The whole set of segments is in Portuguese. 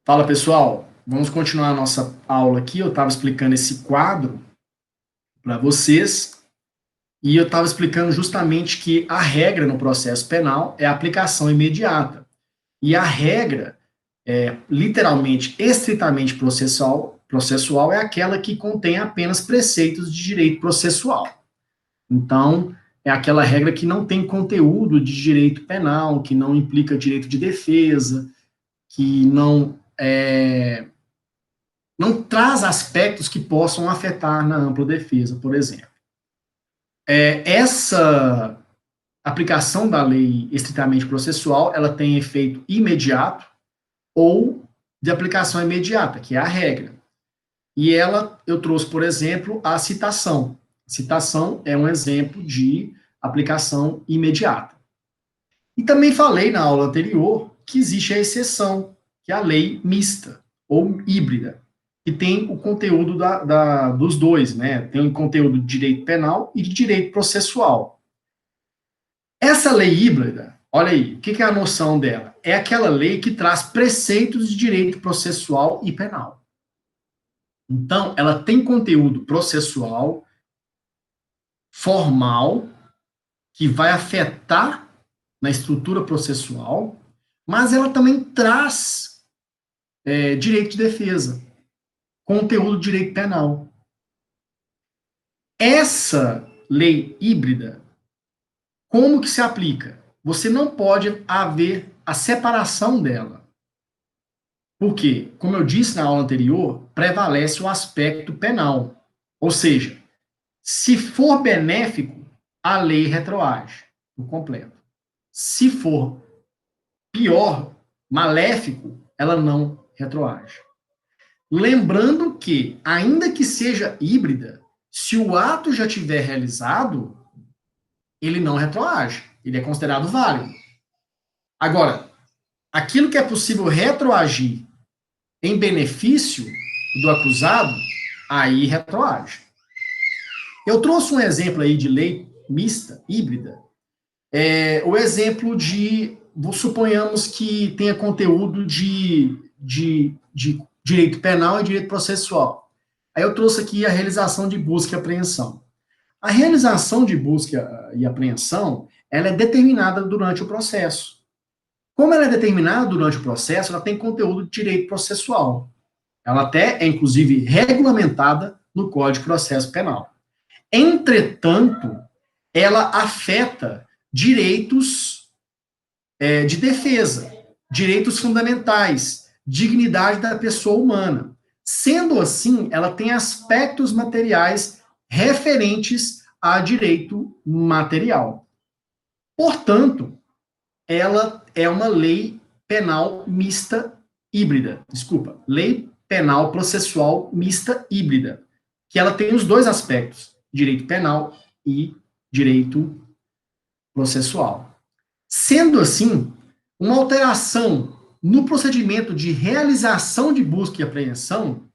Fala pessoal, vamos continuar a nossa aula aqui. Eu estava explicando esse quadro para vocês e eu estava explicando justamente que a regra no processo penal é a aplicação imediata. E a regra, literalmente, estritamente processual é aquela que contém apenas preceitos de direito processual. Então, é aquela regra que não tem conteúdo de direito penal, que não implica direito de defesa, que não traz aspectos que possam afetar na ampla defesa, por exemplo. Essa aplicação da lei estritamente processual, ela tem efeito imediato ou de aplicação imediata, que é a regra. E eu trouxe, por exemplo, a citação. Citação é um exemplo de aplicação imediata. E também falei na aula anterior que existe a exceção, que é a lei mista ou híbrida, que tem o conteúdo dos dois, né? Tem o conteúdo de direito penal e de direito processual. Essa lei híbrida, olha aí, o que é a noção dela? É aquela lei que traz preceitos de direito processual e penal. Então, ela tem conteúdo processual, formal, que vai afetar na estrutura processual, mas ela também traz direito de defesa, conteúdo de direito penal. Essa lei híbrida, como que se aplica? Você não pode haver a separação dela. Porque, como eu disse na aula anterior, prevalece o aspecto penal. Ou seja, se for benéfico, a lei retroage por completo. Se for pior, maléfico, ela não retroage. Lembrando que, ainda que seja híbrida, se o ato já tiver realizado, ele não retroage, ele é considerado válido. Agora, aquilo que é possível retroagir em benefício do acusado, aí retroage. Eu trouxe um exemplo aí de lei mista, híbrida, o exemplo de, suponhamos que tenha conteúdo de direito penal e direito processual. Aí eu trouxe aqui a realização de busca e apreensão. A realização de busca e apreensão, ela é determinada durante o processo. Como ela é determinada durante o processo, ela tem conteúdo de direito processual. Ela até é, inclusive, regulamentada no Código de Processo Penal. Entretanto, ela afeta direitos de defesa, direitos fundamentais, dignidade da pessoa humana. Sendo assim, ela tem aspectos materiais referentes a direito material. Portanto, ela é uma lei penal mista híbrida. Desculpa, lei penal processual mista híbrida, que ela tem os dois aspectos, direito penal e direito processual. Sendo assim, uma alteração no procedimento de realização de busca e apreensão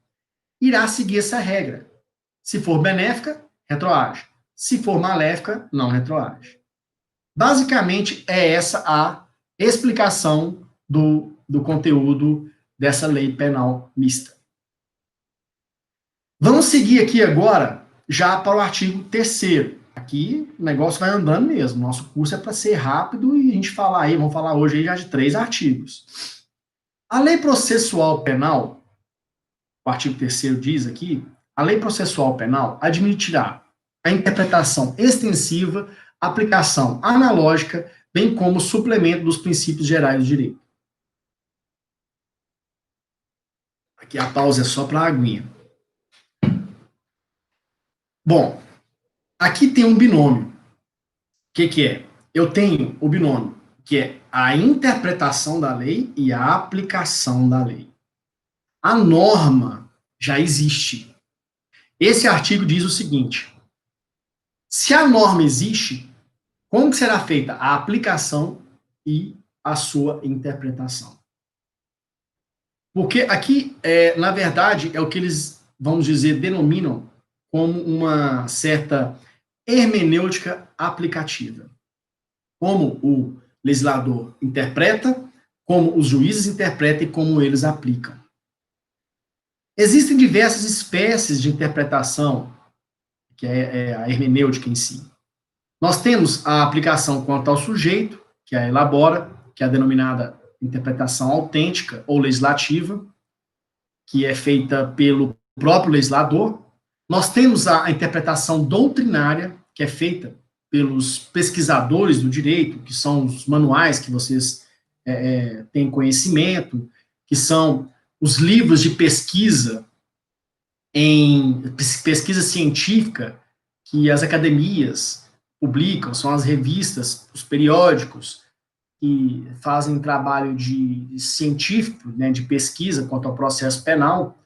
irá seguir essa regra. Se for benéfica, retroage. Se for maléfica, não retroage. Basicamente, é essa a explicação do conteúdo dessa lei penal mista. Vamos seguir aqui agora, já para o artigo 3º. Aqui o negócio vai andando mesmo. Nosso curso é para ser rápido e a gente falar aí, vamos falar hoje aí já de 3 artigos. A lei processual penal, o artigo 3º diz aqui, a lei processual penal admitirá a interpretação extensiva, aplicação analógica, bem como suplemento dos princípios gerais do direito. Aqui a pausa é só para a aguinha. Bom, aqui tem um binômio. O que é? Eu tenho o binômio, que é a interpretação da lei e a aplicação da lei. A norma já existe. Esse artigo diz o seguinte: se a norma existe, como será feita a aplicação e a sua interpretação? Porque aqui, na verdade, é o que eles, vamos dizer, denominam como uma certa hermenêutica aplicativa. Como o legislador interpreta, como os juízes interpretam e como eles aplicam. Existem diversas espécies de interpretação, que é a hermenêutica em si. Nós temos a aplicação quanto ao sujeito, que a elabora, que é a denominada interpretação autêntica ou legislativa, que é feita pelo próprio legislador. Nós temos a interpretação doutrinária, que é feita pelos pesquisadores do direito, que são os manuais que vocês têm conhecimento, que são os livros de pesquisa em pesquisa científica que as academias publicam, são as revistas, os periódicos que fazem trabalho de científico, né, de pesquisa quanto ao processo penal,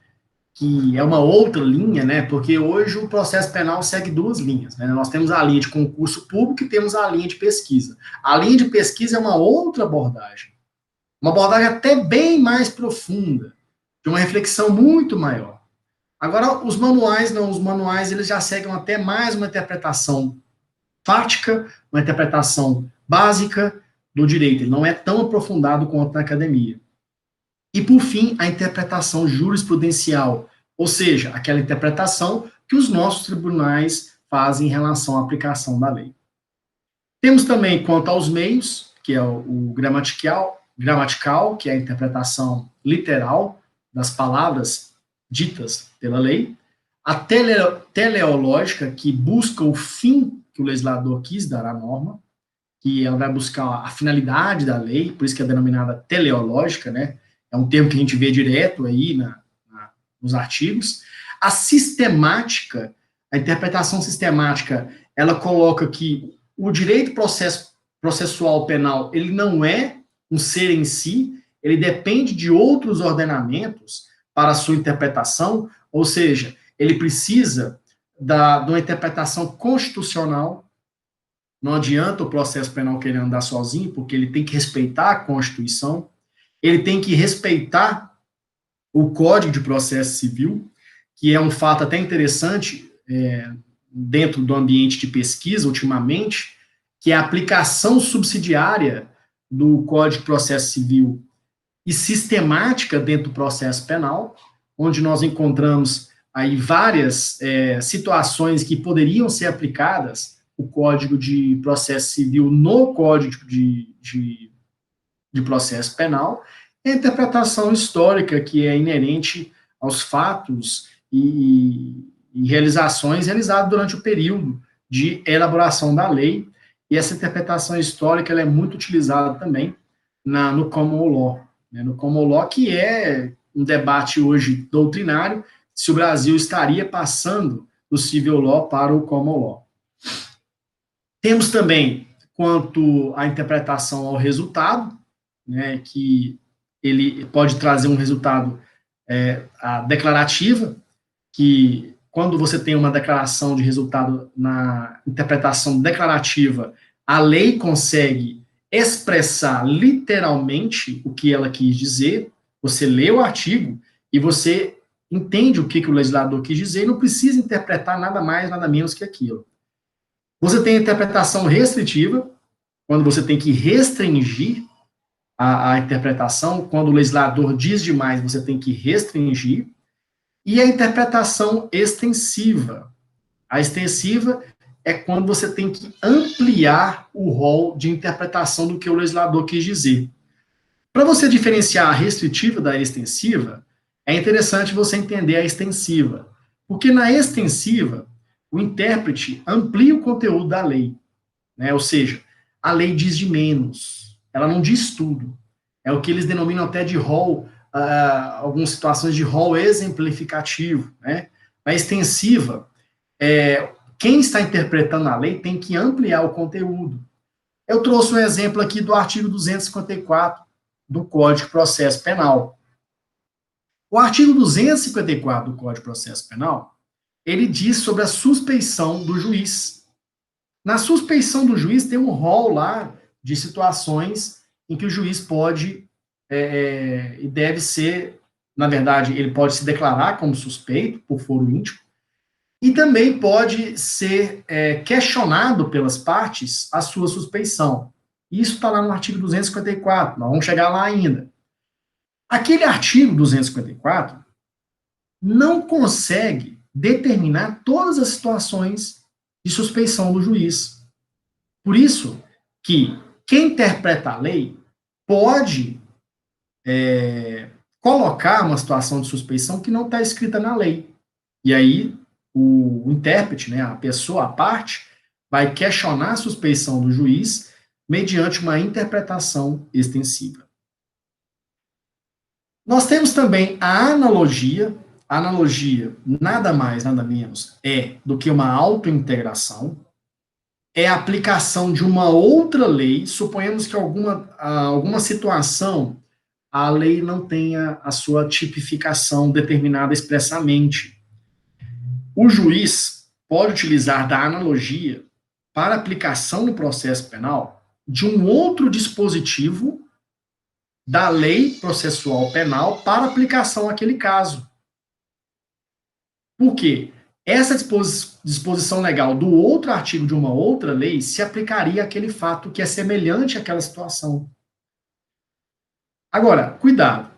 que é uma outra linha, né, porque hoje o processo penal segue duas linhas, né, nós temos a linha de concurso público e temos a linha de pesquisa. A linha de pesquisa é uma outra abordagem, uma abordagem até bem mais profunda, de uma reflexão muito maior. Agora, os manuais não, os manuais eles já seguem até mais uma interpretação fática, uma interpretação básica do direito, ele não é tão aprofundado quanto na academia. E, por fim, a interpretação jurisprudencial, ou seja, aquela interpretação que os nossos tribunais fazem em relação à aplicação da lei. Temos também, quanto aos meios, que é o gramatical, que é a interpretação literal das palavras ditas pela lei, a teleológica, que busca o fim que o legislador quis dar à norma, que ela vai buscar a finalidade da lei, por isso que é denominada teleológica, né? É um termo que a gente vê direto aí nos artigos. A sistemática, a interpretação sistemática, ela coloca que o direito processual penal, ele não é um ser em si, ele depende de outros ordenamentos para a sua interpretação, ou seja, ele precisa de uma interpretação constitucional. Não adianta o processo penal querer andar sozinho, porque ele tem que respeitar a Constituição, ele tem que respeitar o Código de Processo Civil, que é um fato até interessante dentro do ambiente de pesquisa, ultimamente, que é a aplicação subsidiária do Código de Processo Civil e sistemática dentro do processo penal, onde nós encontramos aí várias situações que poderiam ser aplicadas o Código de Processo Civil no Código de Processo Penal, e a interpretação histórica que é inerente aos fatos e realizações realizadas durante o período de elaboração da lei, e essa interpretação histórica ela é muito utilizada também no Common Law, né, no Common Law, que é um debate hoje doutrinário, se o Brasil estaria passando do Civil Law para o Common Law. Temos também, quanto à interpretação ao resultado, né, que ele pode trazer um resultado a declarativa, que quando você tem uma declaração de resultado na interpretação declarativa, a lei consegue expressar literalmente o que ela quis dizer, você lê o artigo e você entende o que o legislador quis dizer e não precisa interpretar nada mais, nada menos que aquilo. Você tem a interpretação restritiva, quando você tem que restringir a interpretação, quando o legislador diz demais, você tem que restringir, e a interpretação extensiva. A extensiva é quando você tem que ampliar o rol de interpretação do que o legislador quis dizer. Para você diferenciar a restritiva da extensiva, é interessante você entender a extensiva, porque na extensiva, o intérprete amplia o conteúdo da lei, né? Ou seja, a lei diz de menos, ela não diz tudo. É o que eles denominam até de rol, algumas situações de rol exemplificativo, né? Na extensiva, quem está interpretando a lei tem que ampliar o conteúdo. Eu trouxe um exemplo aqui do artigo 254 do Código de Processo Penal. O artigo 254 do Código de Processo Penal, ele diz sobre a suspeição do juiz. Na suspeição do juiz tem um rol lá de situações em que o juiz pode e deve ser, na verdade, ele pode se declarar como suspeito por foro íntimo, e também pode ser questionado pelas partes a sua suspeição. Isso está lá no artigo 254, nós vamos chegar lá ainda. Aquele artigo 254 não consegue determinar todas as situações de suspeição do juiz. Por isso que quem interpreta a lei pode colocar uma situação de suspeição que não está escrita na lei. E aí o intérprete, né, a pessoa, a parte, vai questionar a suspeição do juiz mediante uma interpretação extensiva. Nós temos também a analogia. A analogia, nada mais, nada menos, é do que uma autointegração. É a aplicação de uma outra lei. Suponhamos que alguma situação a lei não tenha a sua tipificação determinada expressamente. O juiz pode utilizar da analogia para aplicação no processo penal de um outro dispositivo da lei processual penal para aplicação àquele caso. Por quê? Essa disposição legal do outro artigo de uma outra lei se aplicaria àquele fato que é semelhante àquela situação. Agora, cuidado.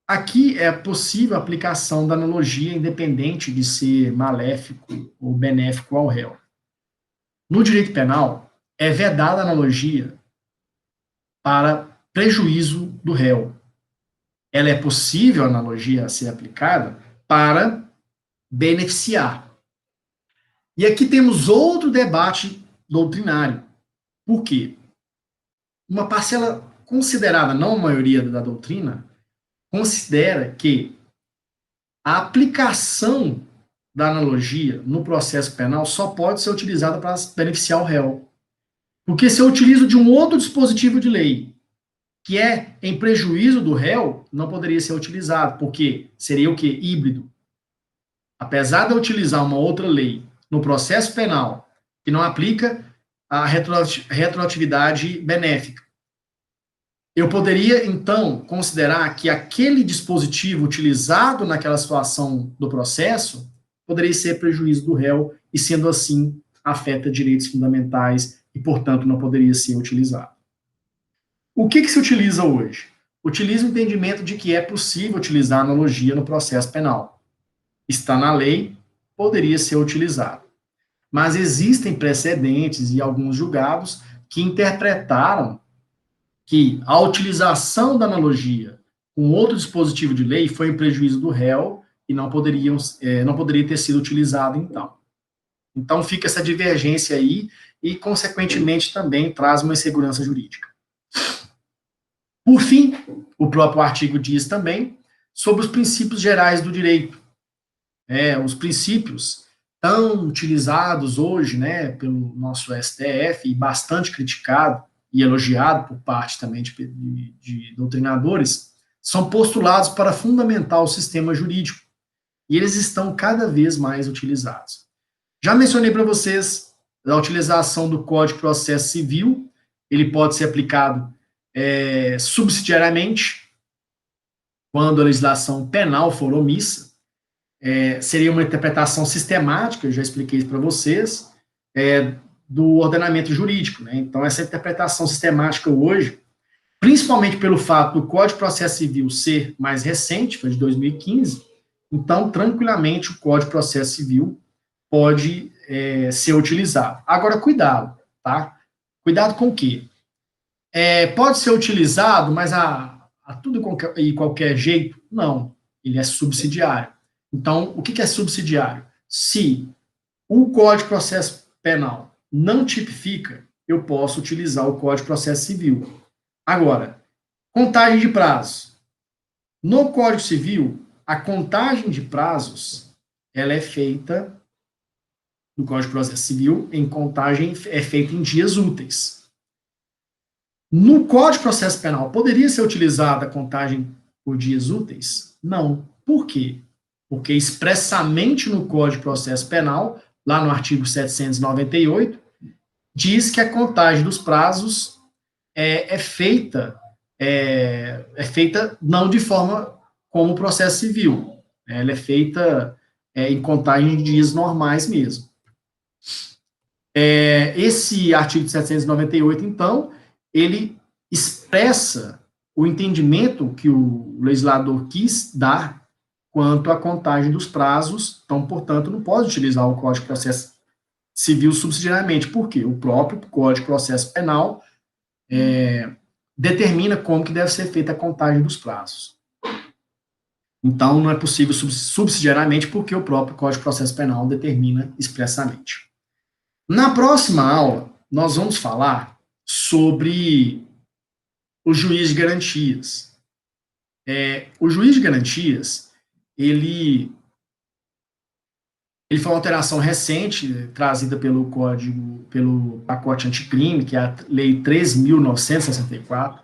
Aqui é possível a aplicação da analogia independente de ser maléfico ou benéfico ao réu. No direito penal, é vedada a analogia para prejuízo do réu. Ela é possível, a analogia, a ser aplicada para beneficiar. E aqui temos outro debate doutrinário. Por quê? Uma parcela considerada, não a maioria da doutrina, considera que a aplicação da analogia no processo penal só pode ser utilizada para beneficiar o réu. Porque se eu utilizo de um outro dispositivo de lei, que é em prejuízo do réu, não poderia ser utilizado, porque seria o quê? Híbrido. Apesar de eu utilizar uma outra lei no processo penal que não aplica a retroatividade benéfica, eu poderia, então, considerar que aquele dispositivo utilizado naquela situação do processo poderia ser prejuízo do réu e, sendo assim, afeta direitos fundamentais e, portanto, não poderia ser utilizado. O que se utiliza hoje? Utiliza o entendimento de que é possível utilizar a analogia no processo penal. Está na lei, poderia ser utilizado. Mas existem precedentes e alguns julgados que interpretaram que a utilização da analogia com outro dispositivo de lei foi em prejuízo do réu e não poderia ter sido utilizado então. Então fica essa divergência aí e, consequentemente, também traz uma insegurança jurídica. Por fim, o próprio artigo diz também sobre os princípios gerais do direito. Os princípios tão utilizados hoje, né, pelo nosso STF e bastante criticado e elogiado por parte também de doutrinadores, são postulados para fundamentar o sistema jurídico. E eles estão cada vez mais utilizados. Já mencionei para vocês a utilização do Código de Processo Civil. Ele pode ser aplicado subsidiariamente, quando a legislação penal for omissa. Seria uma interpretação sistemática, eu já expliquei isso para vocês, do ordenamento jurídico, né? Então, essa interpretação sistemática hoje, principalmente pelo fato do Código de Processo Civil ser mais recente, foi de 2015, então, tranquilamente, o Código de Processo Civil pode ser utilizado. Agora, cuidado, tá? Cuidado com o quê? Pode ser utilizado, mas a tudo e qualquer jeito? Não, ele é subsidiário. Então, o que é subsidiário? Se o Código de Processo Penal não tipifica, eu posso utilizar o Código de Processo Civil. Agora, contagem de prazos. No Código Civil, a contagem de prazos, ela é feita, no Código de Processo Civil, é feita em dias úteis. No Código de Processo Penal, poderia ser utilizada a contagem por dias úteis? Não. Por quê? Porque expressamente no Código de Processo Penal, lá no artigo 798, diz que a contagem dos prazos é feita não de forma como o processo civil. Ela é feita em contagem de dias normais mesmo. Esse artigo 798, então, ele expressa o entendimento que o legislador quis dar quanto à contagem dos prazos, então, portanto, não pode utilizar o Código de Processo Civil subsidiariamente, porque o próprio Código de Processo Penal determina como que deve ser feita a contagem dos prazos. Então, não é possível subsidiariamente, porque o próprio Código de Processo Penal determina expressamente. Na próxima aula, nós vamos falar sobre o juiz de garantias. O juiz de garantias, ele foi uma alteração recente, trazida pelo pacote anticrime, que é a Lei 3.964.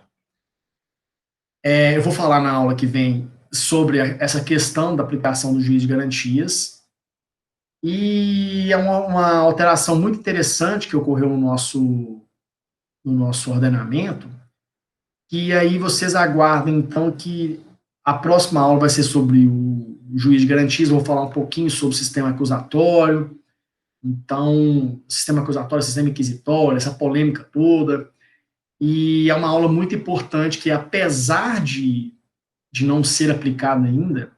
Eu vou falar na aula que vem sobre essa questão da aplicação do juiz de garantias, e é uma alteração muito interessante que ocorreu no nosso ordenamento, que aí vocês aguardem, então, que a próxima aula vai ser sobre o juiz de garantias. Eu vou falar um pouquinho sobre o sistema acusatório, então, sistema acusatório, sistema inquisitório, essa polêmica toda, e é uma aula muito importante que, apesar de não ser aplicada ainda,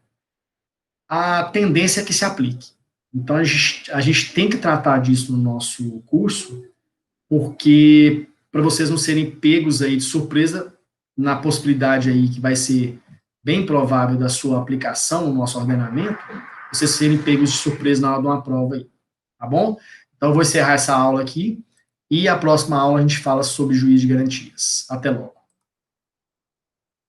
a tendência é que se aplique. Então, a gente tem que tratar disso no nosso curso, porque para vocês não serem pegos aí de surpresa na possibilidade aí que vai ser bem provável da sua aplicação no nosso ordenamento, vocês serem pegos de surpresa na hora de uma prova aí, tá bom? Então, eu vou encerrar essa aula aqui, e a próxima aula a gente fala sobre juiz de garantias. Até logo.